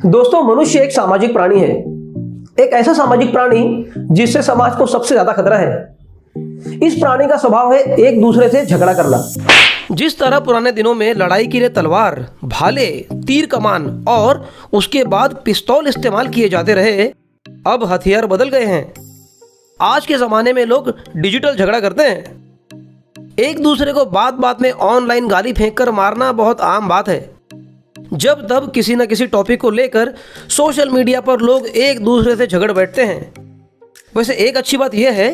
दोस्तों, मनुष्य एक सामाजिक प्राणी है। एक ऐसा सामाजिक प्राणी जिससे समाज को सबसे ज्यादा खतरा है। इस प्राणी का स्वभाव है एक दूसरे से झगड़ा करना। जिस तरह पुराने दिनों में लड़ाई के लिए तलवार, भाले, तीर कमान और उसके बाद पिस्तौल इस्तेमाल किए जाते रहे, अब हथियार बदल गए हैं। आज के जमाने में लोग डिजिटल झगड़ा करते हैं। एक दूसरे को बात बात में ऑनलाइन गाली फेंक कर मारना बहुत आम बात है। जब तब किसी न किसी टॉपिक को लेकर सोशल मीडिया पर लोग एक दूसरे से झगड़ बैठते हैं। वैसे एक अच्छी बात यह है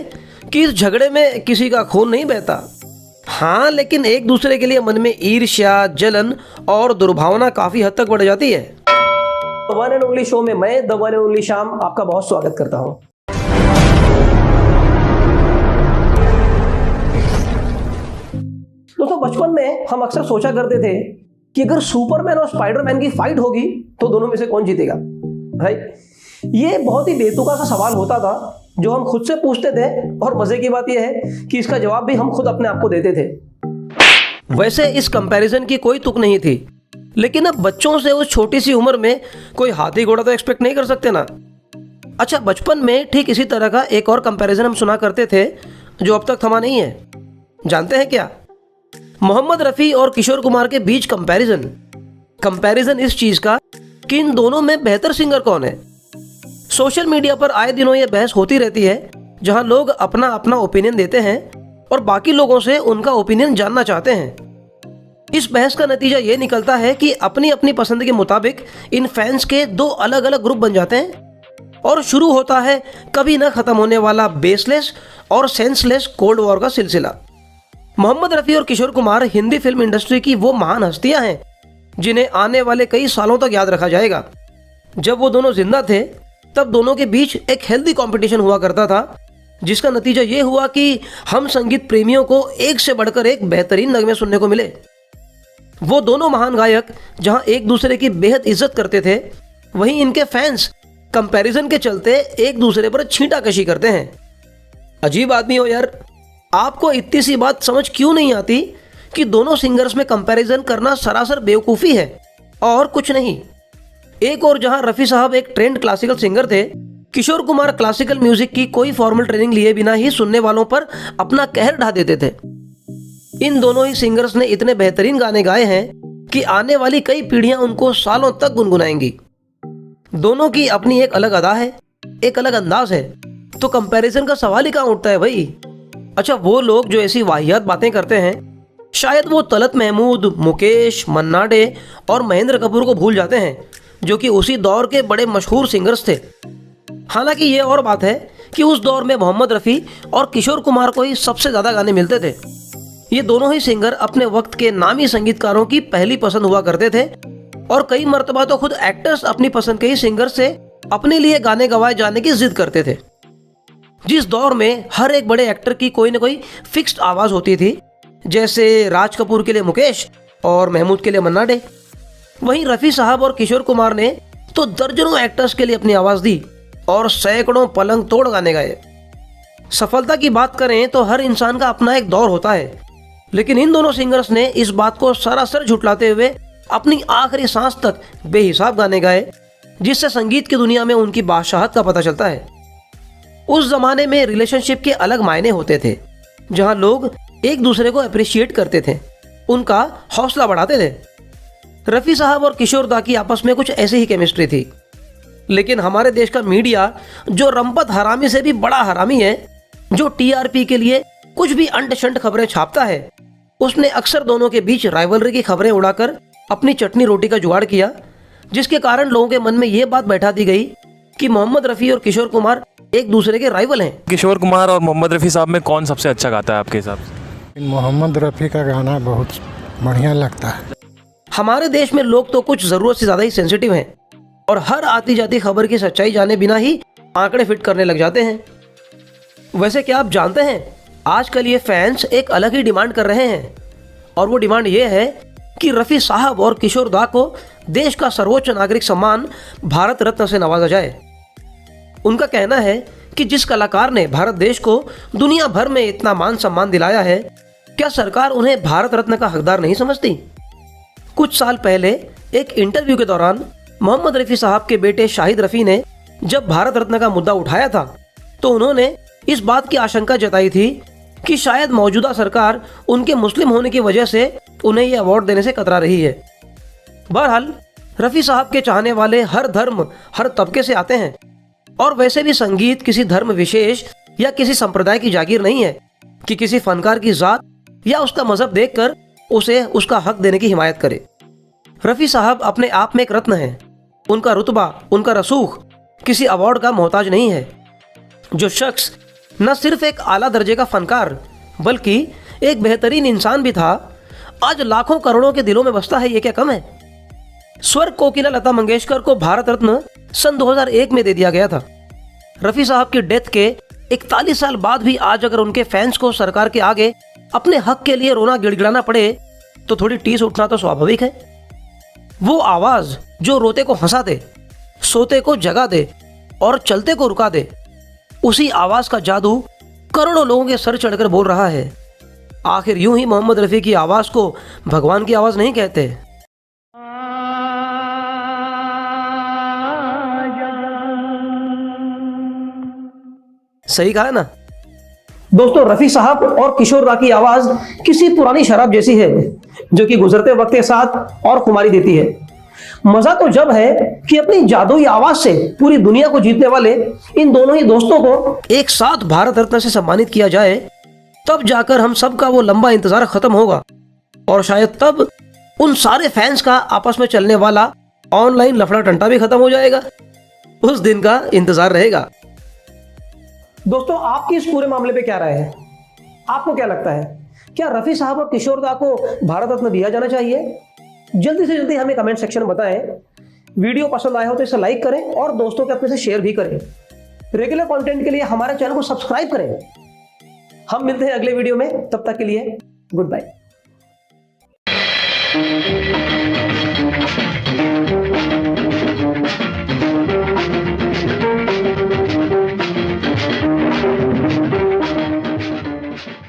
कि इस झगड़े में किसी का खून नहीं बहता। हाँ, लेकिन एक दूसरे के लिए मन में ईर्ष्या, जलन और दुर्भावना काफी हद तक बढ़ जाती है। वन एंड ओनली शो में मैं the one and only Shyam आपका बहुत स्वागत करता हूँ। दोस्तों, बचपन में हम अक्सर सोचा करते थे कि अगर सुपरमैन और स्पाइडरमैन की फाइट होगी तो दोनों में से कौन जीतेगा। राइट, ये बहुत ही बेतुका सा सवाल होता था जो हम खुद से पूछते थे, और मजे की बात यह है कि इसका जवाब भी हम खुद अपने आप को देते थे। वैसे इस कंपैरिजन की कोई तुक नहीं थी, लेकिन अब बच्चों से उस छोटी सी उम्र में कोई हाथी घोड़ा तो एक्सपेक्ट नहीं कर सकते ना। अच्छा, बचपन में ठीक इसी तरह का एक और कंपैरिजन हम सुना करते थे जो अब तक थमा नहीं है। जानते हैं क्या? मोहम्मद रफ़ी और किशोर कुमार के बीच कंपैरिजन इस चीज का कि इन दोनों में बेहतर सिंगर कौन है। सोशल मीडिया पर आए दिनों यह बहस होती रहती है, जहां लोग अपना अपना ओपिनियन देते हैं और बाकी लोगों से उनका ओपिनियन जानना चाहते हैं। इस बहस का नतीजा ये निकलता है कि अपनी अपनी पसंद के मुताबिक इन फैंस के दो अलग अलग ग्रुप बन जाते हैं और शुरू होता है कभी न खत्म होने वाला बेसलेस और सेंसलेस कोल्ड वॉर का सिलसिला। मोहम्मद रफ़ी और किशोर कुमार हिंदी फिल्म इंडस्ट्री की वो महान हस्तियां हैं जिन्हें आने वाले कई सालों तक याद रखा जाएगा। जब वो दोनों जिंदा थे तब दोनों के बीच एक हेल्दी कंपटीशन हुआ करता था, जिसका नतीजा ये हुआ कि हम संगीत प्रेमियों को एक से बढ़कर एक बेहतरीन नगमे सुनने को मिले। वो दोनों महान गायक जहां एक दूसरे की बेहद इज्जत करते थे, वहीं इनके फैंस कंपैरिजन के चलते एक दूसरे पर छींटाकशी करते हैं। अजीब आदमी हो यार। आपको इतनी सी बात समझ क्यों नहीं आती कि दोनों सिंगर्स में कंपैरिजन करना सरासर बेवकूफ़ी है और कुछ नहीं। एक और जहां रफ़ी साहब एक ट्रेंड क्लासिकल सिंगर थे, किशोर कुमार क्लासिकल म्यूजिक की कोई फॉर्मल ट्रेनिंग लिए बिना ही सुनने वालों पर अपना कहर ढा देते थे। इन दोनों ही सिंगर्स ने इतने बेहतरीन गाने गाए हैं कि आने वाली कई पीढ़ियां उनको सालों तक गुनगुनाएंगी। दोनों की अपनी एक अलग अदा है, एक अलग अंदाज है, तो कंपैरिजन का सवाल ही कहां उठता है भाई। अच्छा, वो लोग जो ऐसी वाहियात बातें करते हैं, शायद वो तलत महमूद, मुकेश, मन्ना डे और महेंद्र कपूर को भूल जाते हैं, जो कि उसी दौर के बड़े मशहूर सिंगर्स थे। हालांकि ये और बात है कि उस दौर में मोहम्मद रफ़ी और किशोर कुमार को ही सबसे ज़्यादा गाने मिलते थे। ये दोनों ही सिंगर अपने वक्त के नामी संगीतकारों की पहली पसंद हुआ करते थे और कई मर्तबा तो खुद एक्टर्स अपनी पसंद के ही सिंगर से अपने लिए गाने गवाए जाने की जिद करते थे। जिस दौर में हर एक बड़े एक्टर की कोई न कोई फिक्स्ड आवाज़ होती थी, जैसे राज कपूर के लिए मुकेश और महमूद के लिए मन्ना डे, वहीं रफ़ी साहब और किशोर कुमार ने तो दर्जनों एक्टर्स के लिए अपनी आवाज़ दी और सैकड़ों पलंग तोड़ गाने गाए। सफलता की बात करें तो हर इंसान का अपना एक दौर होता है, लेकिन इन दोनों सिंगर्स ने इस बात को सरासर झुटलाते हुए अपनी आखिरी सांस तक बेहिसाब गाने गाए, जिससे संगीत की दुनिया में उनकी बादशाहत का पता चलता है। उस जमाने में रिलेशनशिप के अलग मायने होते थे, जहां लोग एक दूसरे को अप्रिशिएट करते थे, उनका हौसला बढ़ाते थे। रफ़ी साहब और किशोर दा की आपस में कुछ ऐसी ही केमिस्ट्री थी। लेकिन हमारे देश का मीडिया, जो रंपत हरामी से भी बड़ा हरामी है, जो टीआरपी के लिए कुछ भी अंट शंट खबरें छापता है, उसने अक्सर दोनों के बीच राइवलरी की खबरें उड़ाकर अपनी चटनी रोटी का जुगाड़ किया, जिसके कारण लोगों के मन में ये बात बैठा दी गई कि मोहम्मद रफ़ी और किशोर कुमार एक दूसरे के राइवल हैं। किशोर कुमार और मोहम्मद रफ़ी साहब में कौन सबसे अच्छा गाता है आपके हिसाब से? मोहम्मद रफ़ी का गाना बहुत बढ़िया लगता है। हमारे देश में लोग तो कुछ ज़रूरत से ज़्यादा ही सेंसिटिव हैं और हर आती जाती खबर की सच्चाई जाने बिना ही आंकड़े फिट करने लग जाते हैं। वैसे क्या आप जानते हैं, आजकल ये फैंस एक अलग ही डिमांड कर रहे हैं, और वो डिमांड ये है कि रफ़ी साहब और किशोर दा को देश का सर्वोच्च नागरिक सम्मान भारत रत्न से नवाजा जाए। उनका कहना है कि जिस कलाकार ने भारत देश को दुनिया भर में इतना मान सम्मान दिलाया है, क्या सरकार उन्हें भारत रत्न का हकदार नहीं समझती? कुछ साल पहले एक इंटरव्यू के दौरान मोहम्मद रफ़ी साहब के बेटे शाहिद रफ़ी ने जब भारत रत्न का मुद्दा उठाया था तो उन्होंने इस बात की आशंका जताई थी कि शायद मौजूदा सरकार उनके मुस्लिम होने की वजह से उन्हें यह अवार्ड देने से कतरा रही है। बहरहाल रफ़ी साहब के चाहने वाले हर धर्म हर तबके से आते हैं और वैसे भी संगीत किसी धर्म विशेष या किसी संप्रदाय की जागीर नहीं है कि किसी फनकार की जात या उसका मजहब देखकर उसे उसका हक देने की हिमायत करे। रफ़ी साहब अपने आप में एक रत्न हैं। उनका रुतबा, उनका रसूख किसी अवार्ड का मोहताज नहीं है। जो शख्स न सिर्फ एक आला दर्जे का फनकार बल्कि एक बेहतरीन इंसान भी था, आज लाखों करोड़ों के दिलों में बसता है, ये क्या कम है। स्वर्ग कोकिला लता मंगेशकर को भारत रत्न सन 2001 में दे दिया गया था। रफ़ी साहब की डेथ के 41 साल बाद भी आज अगर उनके फैंस को सरकार के आगे अपने हक के लिए रोना गिड़गिड़ाना पड़े तो थोड़ी टीस उठना तो स्वाभाविक है। वो आवाज जो रोते को हंसा दे, सोते को जगा दे और चलते को रुका दे, उसी आवाज का जादू करोड़ों लोगों के सर चढ़कर बोल रहा है। आखिर यूं ही मोहम्मद रफ़ी की आवाज को भगवान की आवाज नहीं कहते। सही कहा है ना दोस्तों। रफ़ी साहब और किशोर दा की आवाज किसी पुरानी शराब जैसी है जो कि गुजरते वक्त के साथ और खुमारी देती है। मजा तो जब है कि अपनी जादुई आवाज से पूरी दुनिया को जीतने वाले इन दोनों ही दोस्तों को एक साथ भारत रत्न से सम्मानित किया जाए, तब जाकर हम सबका वो लंबा इंतजार खत्म होगा और शायद तब उन सारे फैंस का आपस में चलने वाला ऑनलाइन लफड़ा टंटा भी खत्म हो जाएगा। उस दिन का इंतजार रहेगा। दोस्तों, आपकी इस पूरे मामले पे क्या राय है? आपको क्या लगता है, क्या रफ़ी साहब और किशोर दा को भारत रत्न दिया जाना चाहिए? जल्दी से जल्दी हमें कमेंट सेक्शन में बताएं। वीडियो पसंद आया हो तो इसे लाइक करें और दोस्तों के अपने से शेयर भी करें। रेगुलर कंटेंट के लिए हमारे चैनल को सब्सक्राइब करें। हम मिलते हैं अगले वीडियो में, तब तक के लिए गुड बाय।